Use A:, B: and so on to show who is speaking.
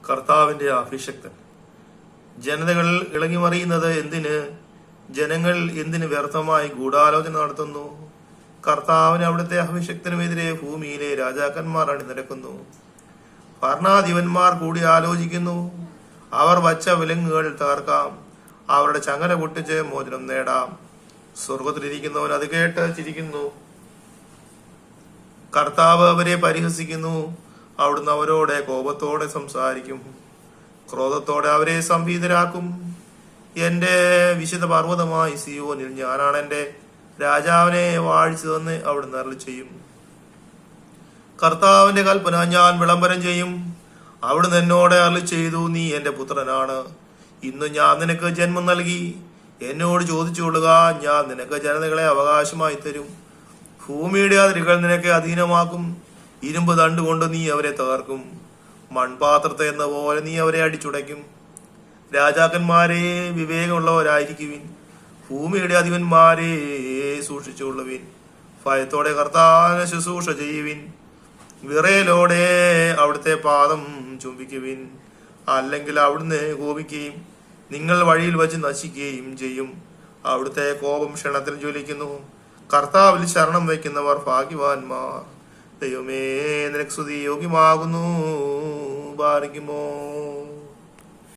A: കർത്താവിന്റെ അഭിഷക്തൻ. ജനതകൾ ഇളകിമറിയുന്നത് എന്തിന്? ജനങ്ങൾ എന്തിന് വ്യർത്ഥമായി ഗൂഢാലോചന നടത്തുന്നു? കർത്താവിന് അവിടുത്തെ അഭിഷക്തനുമെതിരെ ഭൂമിയിലെ രാജാക്കന്മാർ അണിനിരക്കുന്നു. ഭരണാധിപന്മാർ കൂടി ആലോചിക്കുന്നു. അവർ വച്ച വിലങ്ങുകൾ തകർക്കാം, അവരുടെ ചങ്ങല പൊട്ടിച്ച് മോചനം നേടാം. സ്വർഗത്തിലിരിക്കുന്നവൻ അത് കേട്ട് ചിരിക്കുന്നു. കർത്താവ് അവരെ പരിഹസിക്കുന്നു. അവിടുന്ന് അവരോട് കോപത്തോടെ സംസാരിക്കും, ക്രോധത്തോടെ അവരെ സംഭീതരാക്കും. എന്റെ വിശുദ്ധ പർവ്വതമായി സിയോനിൽ ഞാനാണ് എന്റെ രാജാവിനെ വാഴിച്ചതെന്ന് അവിടുന്ന് അരുളി ചെയ്യും. കർത്താവിന്റെ കൽപ്പന ഞാൻ വിളംബരം ചെയ്യും. അവിടുന്ന് എന്നോട് അരുളി ചെയ്തു, നീ എന്റെ പുത്രനാണ്, ഇന്ന് ഞാൻ നിനക്ക് ജന്മം നൽകി. എന്നോട് ചോദിച്ചുകൊള്ളുക, ഞാൻ നിനക്ക് ജനതകളെ അവകാശമായി തരും. ഭൂമിയുടെ അതിരുകൾ നിനക്ക് അധീനമാക്കും. ഇരുമ്പ് തണ്ടുകൊണ്ട് നീ അവരെ തകർക്കും, മൺപാത്രത്തെ എന്ന പോലെ നീ അവരെ അടിച്ചുടയ്ക്കും. രാജാക്കന്മാരെ വിവേകമുള്ളവരായിരിക്കുവിൻ, ഭൂമിയുടെ അധിപന്മാരെ സൂക്ഷിച്ചുകൊള്ളുവിൻ. ഭയത്തോടെ കർത്താവിനെ ശുശ്രൂഷ ചെയ്യുവിൻ, വിറയലോടെ അവിടുത്തെ പാദം ചുംബിക്കുവിൻ. അല്ലെങ്കിൽ അവിടുന്ന് കോപിക്കുകയും നിങ്ങൾ വഴിയിൽ വച്ച് നശിക്കുകയും ചെയ്യും. അവിടുത്തെ കോപം ക്ഷണത്തിൽ ജ്വലിക്കുന്നു. കർത്താവിൽ ശരണം വയ്ക്കുന്നവർ ഭാഗ്യവാന്മാർ. ദൈവമേ, നിനക്ക് സ്തുതി യോഗ്യമാകുന്നു. ഭാരിക്കുമോ